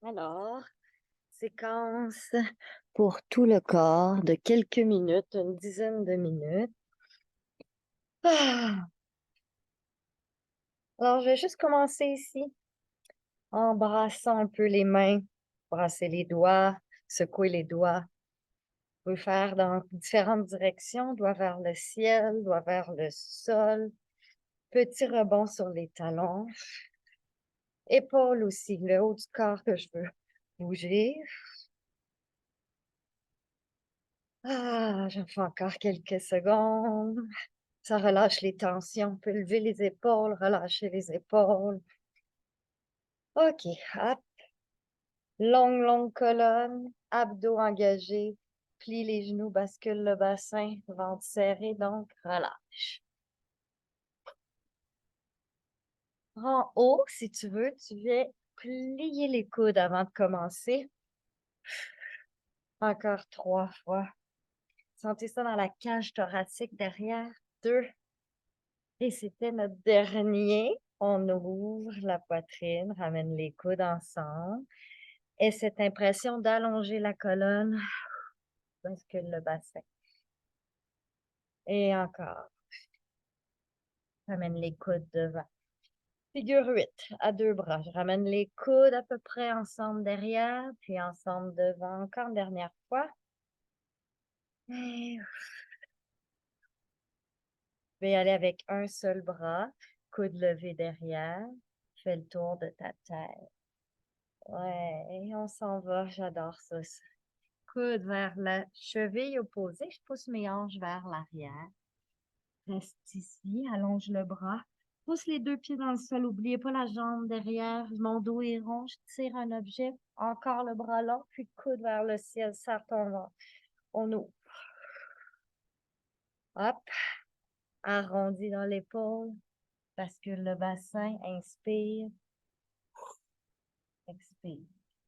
Alors, séquence pour tout le corps de quelques minutes, une dizaine de minutes. Ah! Alors, je vais juste commencer ici en brassant un peu les mains, brasser les doigts, secouer les doigts. Vous pouvez faire dans différentes directions, doigt vers le ciel, doigt vers le sol, petit rebond sur les talons, épaules aussi, le haut du corps que je veux bouger. Ah, j'en fais encore quelques secondes. Ça relâche les tensions. On peut lever les épaules, relâcher les épaules. OK, hop. Longue colonne, abdos engagés. Plie les genoux, bascule le bassin, ventre serré, donc relâche. En haut, si tu veux, tu viens plier les coudes avant de commencer. Encore 3 fois. Sentez ça dans la cage thoracique derrière. 2. Et c'était notre dernier. On ouvre la poitrine, ramène les coudes ensemble. Et cette impression d'allonger la colonne, bascule le bassin. Et encore, ramène les coudes devant. Figure 8, à deux bras. Je ramène les coudes à peu près ensemble derrière, puis ensemble devant. Encore une dernière fois. Et je vais aller avec un seul bras, coude levé derrière. Fais le tour de ta tête. Ouais, et on s'en va. J'adore ça. Coude vers la cheville opposée. Je pousse mes hanches vers l'arrière. Reste ici, allonge le bras. Pousse les deux pieds dans le sol. N'oubliez pas la jambe derrière. Mon dos est rond. Je tire un objet. Encore le bras long, puis coude vers le ciel. Serre ton ventre. On ouvre. Hop. Arrondi dans l'épaule. Bascule le bassin. Inspire. Expire.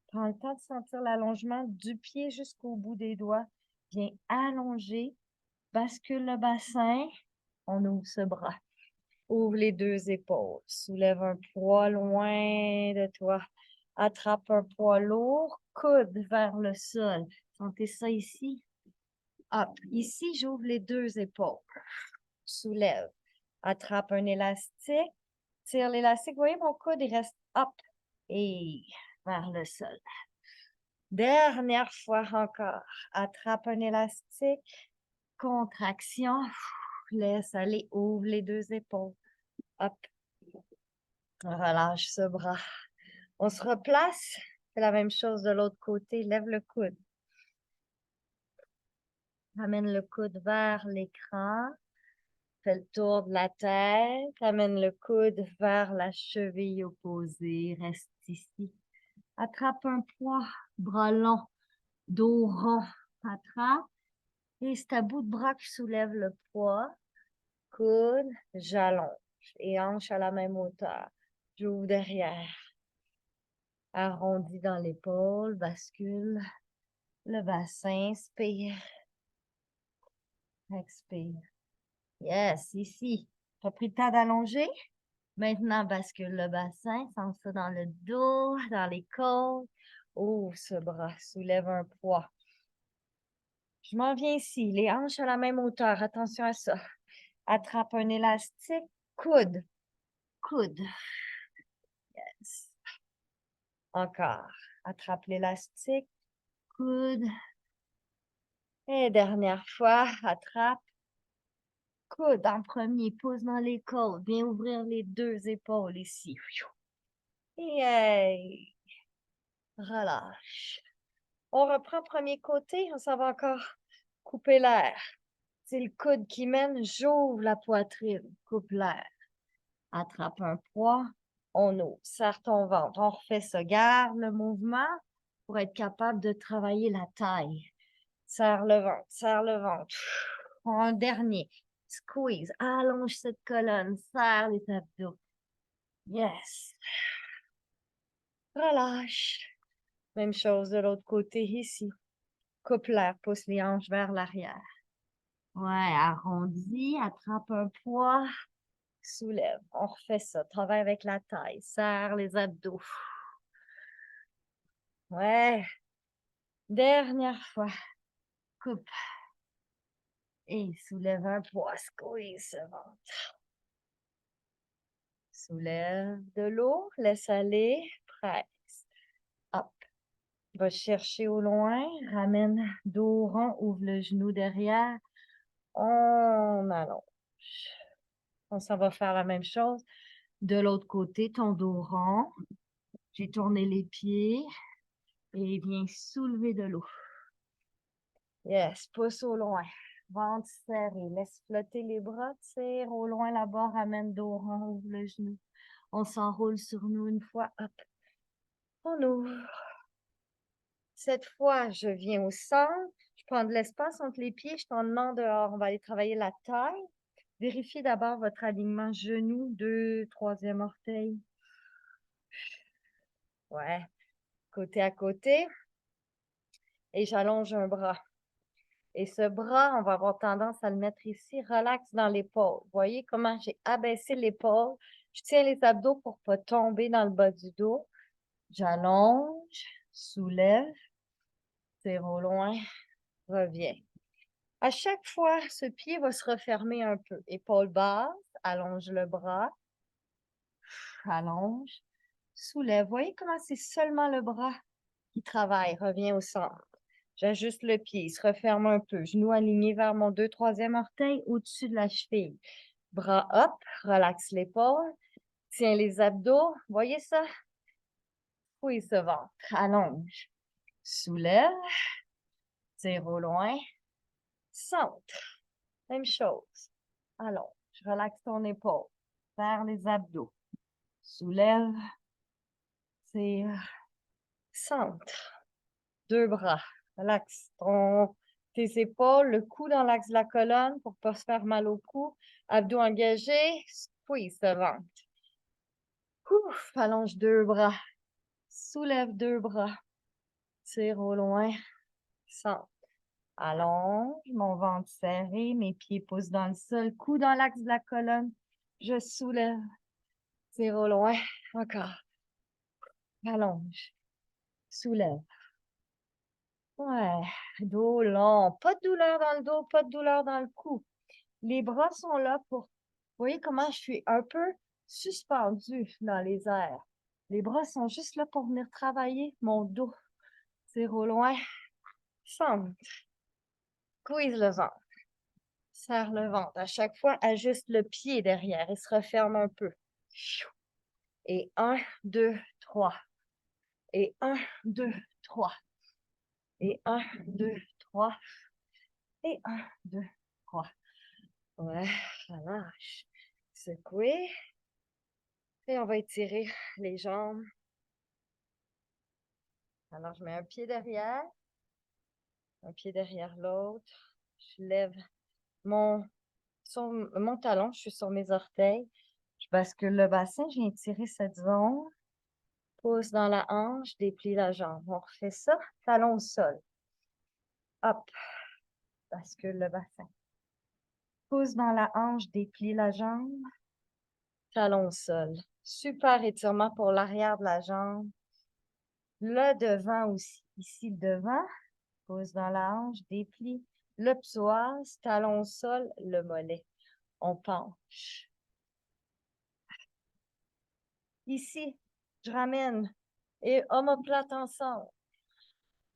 Prends le temps de sentir l'allongement du pied jusqu'au bout des doigts. Viens allonger. Bascule le bassin. On ouvre ce bras. Ouvre les deux épaules. Soulève un poids loin de toi. Attrape un poids lourd. Coude vers le sol. Sentez ça ici. Hop. Ici, j'ouvre les deux épaules. Soulève. Attrape un élastique. Tire l'élastique. Vous voyez mon coude, il reste hop. Et vers le sol. Dernière fois encore. Attrape un élastique. Contraction. Laisse aller. Ouvre les deux épaules. Hop. Relâche ce bras. On se replace. Fais la même chose de l'autre côté. Lève le coude. Amène le coude vers l'écran. Fais le tour de la tête. Amène le coude vers la cheville opposée. Reste ici. Attrape un poids. Bras long. Dos rond. Attrape. Et c'est à bout de bras que je soulève le poids. Coude. J'allonge. Et hanche à la même hauteur. J'ouvre derrière. Arrondi dans l'épaule. Bascule. Le bassin, inspire, expire. Yes, ici. Tu as pris le temps d'allonger. Maintenant, bascule le bassin, sens ça dans le dos, dans les côtes. Ouvre ce bras, soulève un poids. Je m'en viens ici, les hanches à la même hauteur. Attention à ça. Attrape un élastique, coude, coude. Yes. Encore. Attrape l'élastique, coude. Et dernière fois, attrape. Coude en premier, pouce dans les côtes. Viens ouvrir les deux épaules ici. Et hey, relâche. On reprend premier côté. On s'en va encore couper l'air. C'est le coude qui mène. J'ouvre la poitrine. Coupe l'air. Attrape un poids. On ouvre. Serre ton ventre. On refait ça. Garde le mouvement pour être capable de travailler la taille. Serre le ventre. Serre le ventre. Un dernier. Squeeze. Allonge cette colonne. Serre les abdos. Yes. Relâche. Même chose de l'autre côté ici. Coupe l'air, pousse les hanches vers l'arrière. Ouais, arrondi, attrape un poids, soulève. On refait ça. Travaille avec la taille. Serre les abdos. Ouais. Dernière fois. Coupe. Et soulève un poids. Squeeze ce ventre. Soulève de l'eau. Laisse aller. Presse. Hop. Va chercher au loin. Ramène dos rond. Ouvre le genou derrière. On allonge. On s'en va faire la même chose. De l'autre côté, ton dos rond. J'ai tourné les pieds. Et viens soulever de l'eau. Yes, pousse au loin. Ventre serré. Laisse flotter les bras. Tire au loin là-bas. Ramène dos rond. Ouvre le genou. On s'enroule sur nous une fois. Hop. On ouvre. Cette fois, je viens au centre. Je prends de l'espace entre les pieds. Je t'en demande dehors. On va aller travailler la taille. Vérifiez d'abord votre alignement genou, 2, troisième orteil. Ouais. Côté à côté. Et j'allonge un bras. Et ce bras, on va avoir tendance à le mettre ici, relax dans l'épaule. Voyez comment j'ai abaissé l'épaule. Je tiens les abdos pour ne pas tomber dans le bas du dos. J'allonge, soulève, tire au loin, reviens. À chaque fois, ce pied va se refermer un peu. Épaule basse, allonge le bras, allonge, soulève. Voyez comment c'est seulement le bras qui travaille. Reviens au centre. J'ajuste le pied, il se referme un peu. Genou aligné vers mon 2, troisième orteil au-dessus de la cheville. Bras up, relaxe l'épaule. Tiens les abdos. Voyez ça? Squeeze ce ventre. Allonge. Soulève. Tire au loin. Centre. Même chose. Allonge. Relaxe ton épaule. Vers les abdos. Soulève. Tire. Centre. Deux bras. Relaxe tes épaules, le cou dans l'axe de la colonne pour ne pas se faire mal au cou. Abdos engagés. Squeeze ce ventre. Ouf, allonge deux bras. Soulève deux bras. Tire au loin. Centre. Allonge, mon ventre serré, mes pieds poussent dans le sol, cou dans l'axe de la colonne. Je soulève. Tire au loin. Encore. Allonge. Soulève. Ouais. Dos long. Pas de douleur dans le dos, pas de douleur dans le cou. Les bras sont là pour... Vous voyez comment je suis un peu suspendue dans les airs. Les bras sont juste là pour venir travailler mon dos. Tire au loin. Centre. Squeeze le ventre. Serre le ventre. À chaque fois, ajuste le pied derrière et se referme un peu. Et 1, 2, 3. Et 1, 2, 3. Et 1, 2, 3. Et 1, 2, 3. Ouais, relâche. Secouer. Et on va étirer les jambes. Alors, je mets un pied derrière l'autre. Je lève mon talon, je suis sur mes orteils. Je bascule le bassin, je viens tirer cette zone. Pousse dans la hanche, déplie la jambe. On refait ça, talon au sol. Hop, bascule le bassin. Pousse dans la hanche, déplie la jambe. Talon au sol. Super étirement pour l'arrière de la jambe. Le devant aussi. Ici, le devant. Pousse dans la hanche, déplie. Le psoas, talon au sol, le mollet. On penche. Ici, je ramène. Et omoplate ensemble.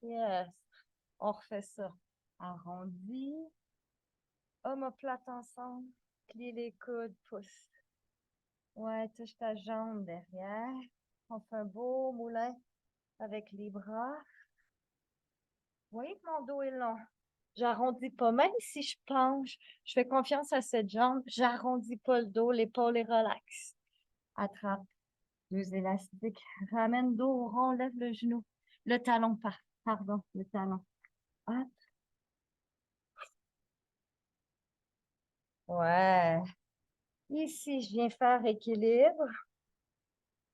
Yes. On refait ça. Arrondi. Omoplate ensemble. Plie les coudes, pousse. Ouais, touche ta jambe derrière. On fait un beau moulin avec les bras. Vous voyez que mon dos est long. J'arrondis pas. Même si je penche, je fais confiance à cette jambe. J'arrondis pas le dos. L'épaule est relaxe. Attrape. Deux élastiques. Ramène dos au rond. Lève le genou. Le talon, pardon, le talon. Hop. Ouais. Ici, je viens faire équilibre.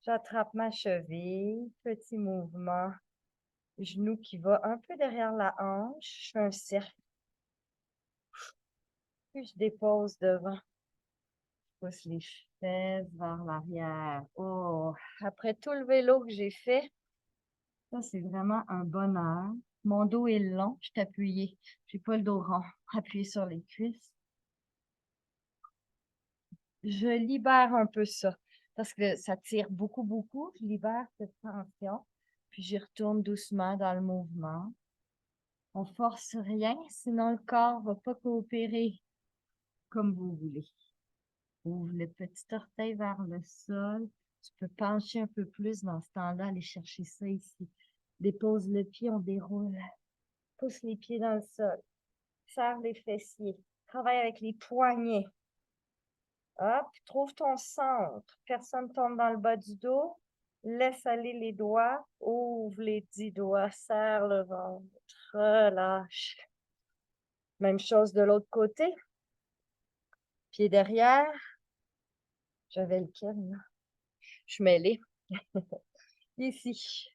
J'attrape ma cheville. Petit mouvement. Genou qui va un peu derrière la hanche. Je fais un cercle. Puis je dépose devant. Je pousse les fesses vers l'arrière. Oh, après tout le vélo que j'ai fait, Ça, c'est vraiment un bonheur. Mon dos est long, je suis appuyée. J'ai pas le dos rond. Appuyé sur les cuisses. Je libère un peu ça parce que ça tire beaucoup, beaucoup. Je libère cette tension, puis j'y retourne doucement dans le mouvement. On force rien, sinon le corps va pas coopérer comme vous voulez. Ouvre le petit orteil vers le sol. Tu peux pencher un peu plus dans ce temps-là, aller chercher ça ici. Dépose le pied, on déroule. Pousse les pieds dans le sol. Serre les fessiers. Travaille avec les poignets. Hop, trouve ton centre. Personne tombe dans le bas du dos. Laisse aller les doigts. Ouvre les 10 doigts. Serre le ventre. Relâche. Même chose de l'autre côté. Pied derrière. J'avais lequel, là? Je suis mêlée. Ici.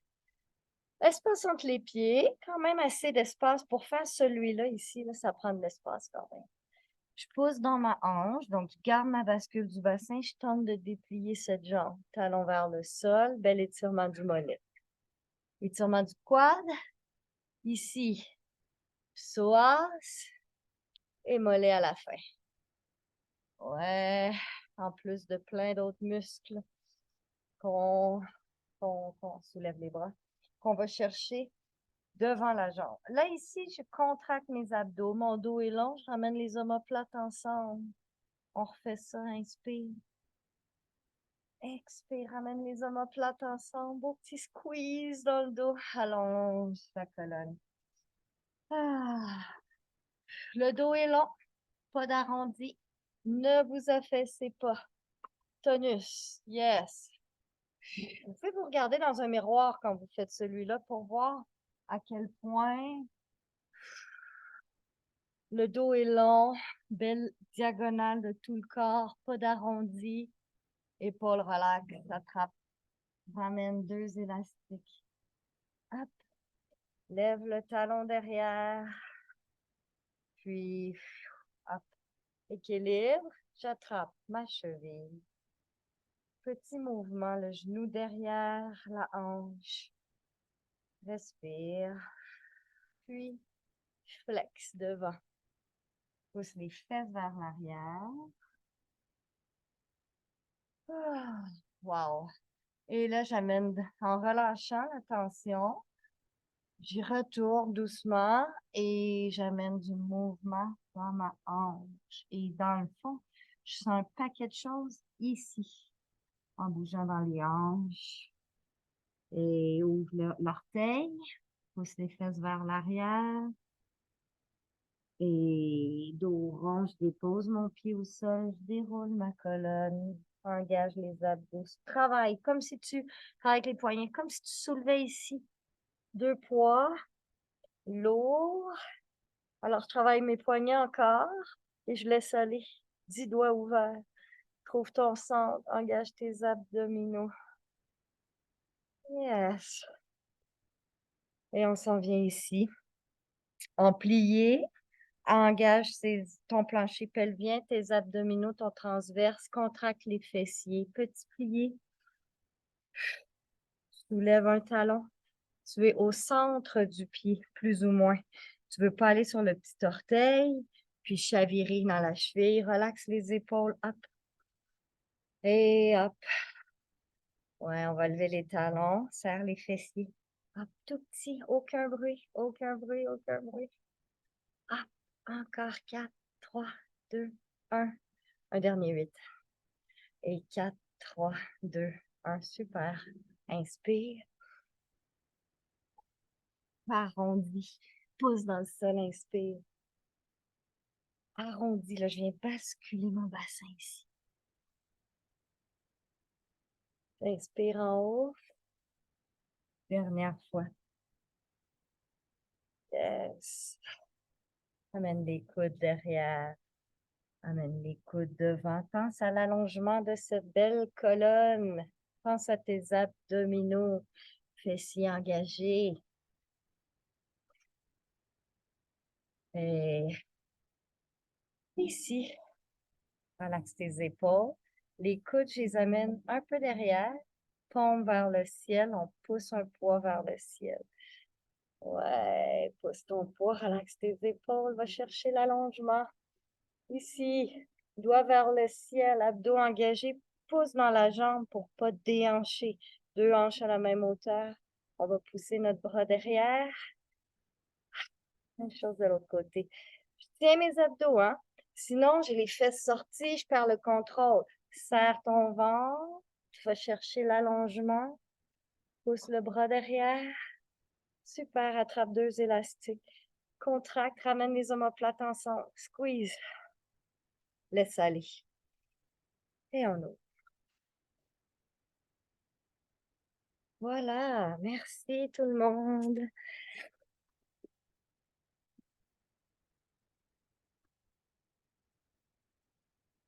Espace entre les pieds. Quand même assez d'espace pour faire celui-là ici. Là, ça prend de l'espace quand même. Je pousse dans ma hanche, donc je garde ma bascule du bassin. Je tente de déplier cette jambe. Talon vers le sol. Bel étirement du mollet. Étirement du quad. Ici. Psoas. Et mollet à la fin. Ouais. En plus de plein d'autres muscles qu'on soulève les bras, qu'on va chercher devant la jambe. Là, ici, je contracte mes abdos. Mon dos est long. Je ramène les omoplates ensemble. On refait ça. Inspire. Expire. Ramène les omoplates ensemble. Beau petit squeeze dans le dos. Allonge la colonne. Ah. Le dos est long. Pas d'arrondi. Ne vous affaissez pas. Tonus. Yes. Vous pouvez vous regarder dans un miroir quand vous faites celui-là pour voir à quel point le dos est long, belle diagonale de tout le corps, pas d'arrondi, épaules relax, attrape, ramène 2 élastiques. Hop, lève le talon derrière, puis hop, équilibre, j'attrape ma cheville. Petit mouvement, le genou derrière, la hanche. Respire, puis flex devant. Pousse les fesses vers l'arrière. Ah, wow. Et là, j'amène, en relâchant la tension, j'y retourne doucement et j'amène du mouvement dans ma hanche. Et dans le fond, je sens un paquet de choses ici, en bougeant dans les hanches. Et ouvre l'orteil, pousse les fesses vers l'arrière. Et dos rond, je dépose mon pied au sol, je déroule ma colonne, engage les abdos. Travaille comme si tu travailles avec les poignets, comme si tu soulevais ici. 2 poids, lourd. Alors, je travaille mes poignets encore et je laisse aller. 10 doigts ouverts. Trouve ton centre, engage tes abdominaux. Yes. Et on s'en vient ici. En plié, engage ton plancher pelvien, tes abdominaux, ton transverse, contracte les fessiers. Petit plié. Soulève un talon. Tu es au centre du pied, plus ou moins. Tu ne veux pas aller sur le petit orteil, puis chavirer dans la cheville. Relaxe les épaules. Hop. Et hop. Ouais, on va lever les talons. Serre les fessiers. Hop, tout petit. Aucun bruit, aucun bruit, aucun bruit. Hop. Encore 4, 3, 2, 1. Un dernier 8. Et 4, 3, 2, 1. Super. Inspire. Arrondi. Pousse dans le sol. Inspire. Arrondi. Là, je viens basculer mon bassin ici. Inspire en haut. Dernière fois. Yes. Amène les coudes derrière. Amène les coudes devant. Pense à l'allongement de cette belle colonne. Pense à tes abdominaux. Fessiers engagés. Et ici, relaxe tes épaules. Les coudes, je les amène un peu derrière. paume vers le ciel. On pousse un poids vers le ciel. Ouais, pousse ton poids, relaxe tes épaules, va chercher l'allongement. Ici, doigt vers le ciel, abdos engagés, pousse dans la jambe pour pas déhancher. Deux hanches à la même hauteur. On va pousser notre bras derrière. Même chose de l'autre côté. Je tiens mes abdos, hein? Sinon, j'ai les fesses sorties, je perds le contrôle. Serre ton ventre, tu vas chercher l'allongement. Pousse le bras derrière. Super, attrape deux élastiques. Contracte, ramène les omoplates ensemble. Squeeze. Laisse aller. Et on ouvre. Voilà, merci tout le monde.